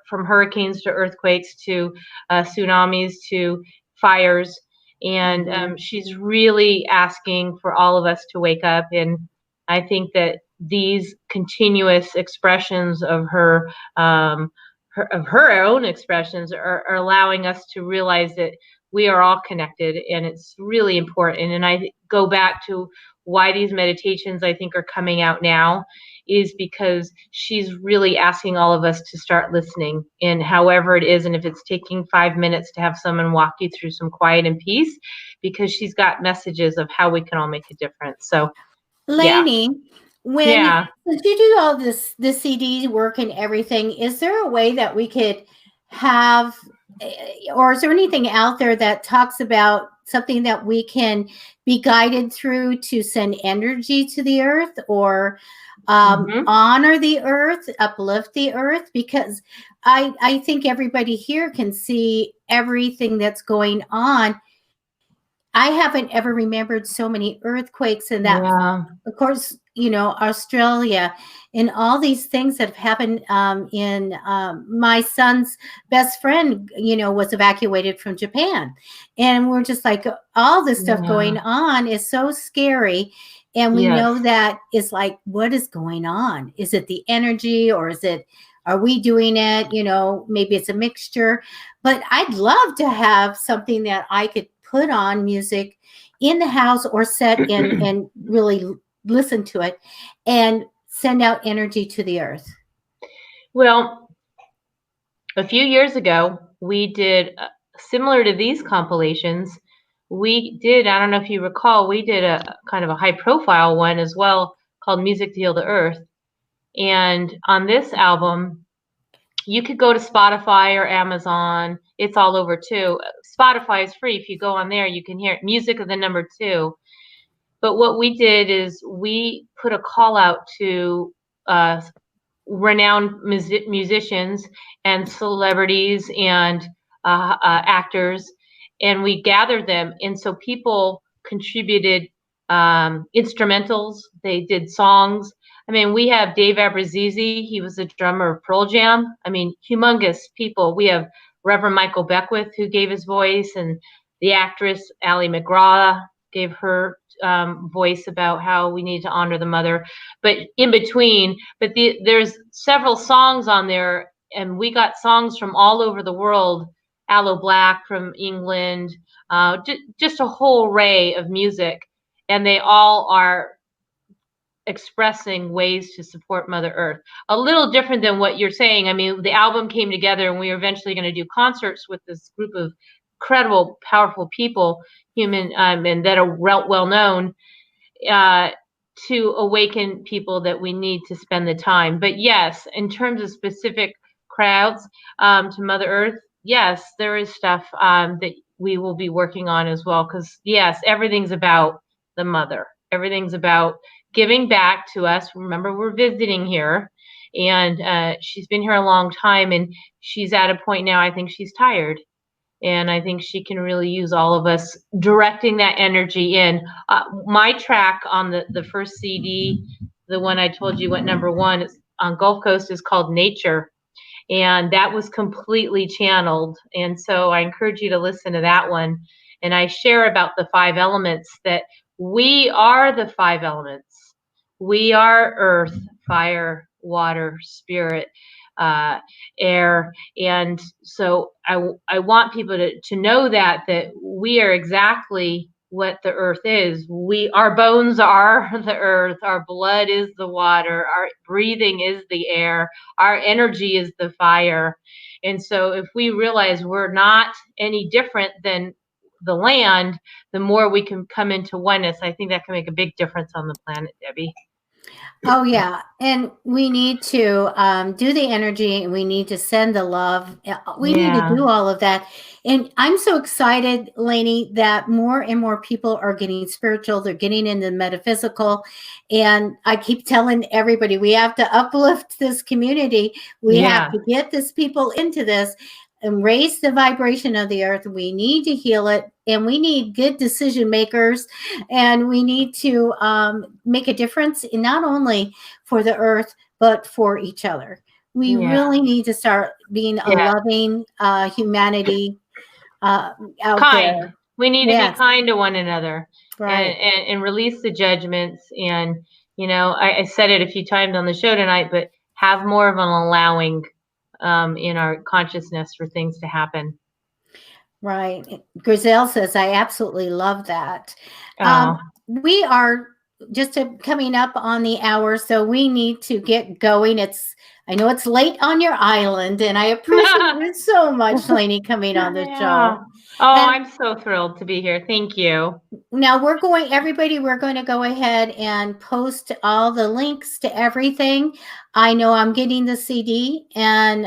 From hurricanes to earthquakes to tsunamis to fires. And she's really asking for all of us to wake up. And I think that these continuous expressions of her own expressions are allowing us to realize that we are all connected, and it's really important. And I go back to why these meditations I think are coming out now is because she's really asking all of us to start listening, and however it is, and if it's taking 5 minutes to have someone walk you through some quiet and peace, because she's got messages of how we can all make a difference. So Lainie, yeah. since you do all the CD work and everything, is there a way that we could have, or is there anything out there that talks about something that we can be guided through to send energy to the earth, or honor the earth, uplift the earth? Because I think everybody here can see everything that's going on. I haven't ever remembered so many earthquakes, and that, of course, Australia, and all these things that have happened. My son's best friend, was evacuated from Japan, and we're just like, all this stuff going on is so scary. And we know that it's like, what is going on? Is it the energy, or are we doing it? Maybe it's a mixture, but I'd love to have something that I could put on music in the house or set and really listen to it and send out energy to the earth. Well, a few years ago, we did similar to these compilations. We did, I don't know if you recall, we did a kind of a high profile one as well called Music to Heal the Earth. And on this album, you could go to Spotify or Amazon. It's all over too. Spotify is free. If you go on there, you can hear it. Music of the number 2. But what we did is we put a call out to renowned musicians and celebrities and actors, and we gathered them. And so people contributed instrumentals. They did songs. I mean, we have Dave Abrazizi. He was the drummer of Pearl Jam. I mean, humongous people. We have Reverend Michael Beckwith, who gave his voice, and the actress Ally McGraw gave her voice about how we need to honor the mother. But in between, there's several songs on there, and we got songs from all over the world. Aloe Black from England, just a whole array of music, and they all are expressing ways to support Mother Earth. A little different than what you're saying. I mean, the album came together, and we were eventually going to do concerts with this group of incredible, powerful people, and that are well known, to awaken people that we need to spend the time. But yes, in terms of specific crowds to Mother Earth, yes, there is stuff that we will be working on as well. Because yes, everything's about the mother. Everything's about giving back to us. Remember, we're visiting here, and she's been here a long time, and she's at a point now, I think she's tired. And I think she can really use all of us directing that energy in. My track on the first CD, the one I told you went number 1 on Gulf Coast, is called Nature. And that was completely channeled. And so I encourage you to listen to that one. And I share about the 5 elements, that we are the 5 elements. We are earth, fire, water, spirit, air. And so I want people to know that we are exactly what the earth is. Our bones are the earth, our blood is the water, our breathing is the air, our energy is the fire. And so if we realize we're not any different than the land, the more we can come into oneness. I think that can make a big difference on the planet, Debbie. Oh, yeah. And we need to do the energy, and we need to send the love. We need to do all of that. And I'm so excited, Lainie, that more and more people are getting spiritual. They're getting into metaphysical. And I keep telling everybody, we have to uplift this community. We have to get these people into this. and raise the vibration of the earth. We need to heal it, and we need good decision makers, and we need to make a difference in not only for the earth, but for each other. We really need to start being a loving humanity out there. We need to be kind to one another, right? And release the judgments. And I said it a few times on the show tonight, but have more of an allowing in our consciousness for things to happen. Right. Griselle says, I absolutely love that. We are just coming up on the hour, so we need to get going. I know it's late on your island, and I appreciate it so much, Lainie, coming on the show. I'm so thrilled to be here. Thank you. Now we're going to go ahead and post all the links to everything. I know I'm getting the CD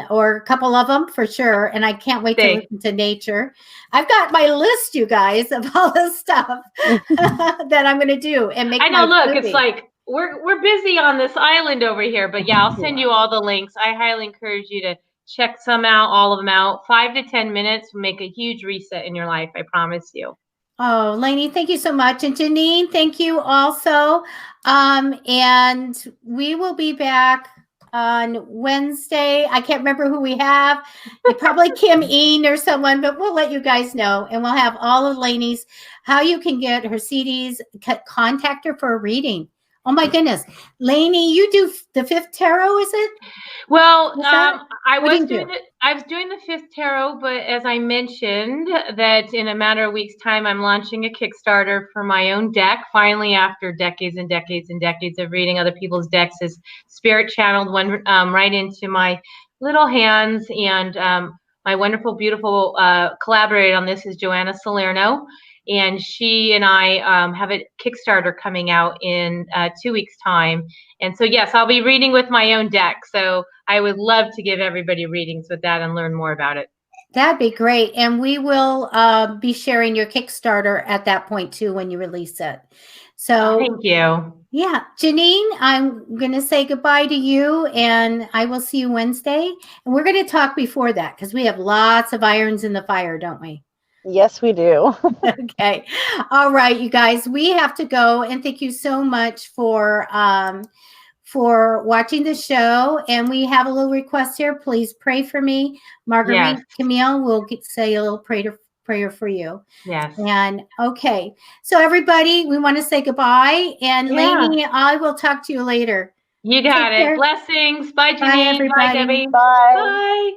or a couple of them for sure. And I can't wait to listen to nature. I've got my list, you guys, of all the stuff that I'm going to do and make. I know, look, it's like, we're busy on this island over here, but yeah, I'll send you all the links. I highly encourage you to check some out, all of them out. 5 to 10 minutes will make a huge reset in your life. I promise you. Oh, Lainie, thank you so much. And Janine, thank you also. And we will be back on Wednesday. I can't remember who we have. Probably Kim Ean or someone, but we'll let you guys know. And we'll have all of Lainie's, how you can get her CDs, contact her for a reading. Oh my goodness. Lainie, you do the 5th tarot, is it? Well, I was doing the 5th tarot, but as I mentioned that in a matter of weeks' time, I'm launching a Kickstarter for my own deck. Finally, after decades and decades and decades of reading other people's decks, is spirit channeled one right into my little hands. And my wonderful, beautiful collaborator on this is Joanna Salerno. And she and I have a Kickstarter coming out in 2 weeks' time. And so, yes, I'll be reading with my own deck. So I would love to give everybody readings with that and learn more about it. That'd be great. And we will be sharing your Kickstarter at that point, too, when you release it. So thank you. Yeah. Janine, I'm going to say goodbye to you, and I will see you Wednesday. And we're going to talk before that because we have lots of irons in the fire, don't we? Yes, we do. Okay. All right, you guys, we have to go. And thank you so much for watching the show. And we have a little request here. Please pray for me. Marguerite Camille will say a little prayer for you. Yes. And okay. So everybody, we want to say goodbye. And Lainie, I will talk to you later. You got it. Blessings. Bye, Janine. Bye, everybody. Bye, Debbie. Bye.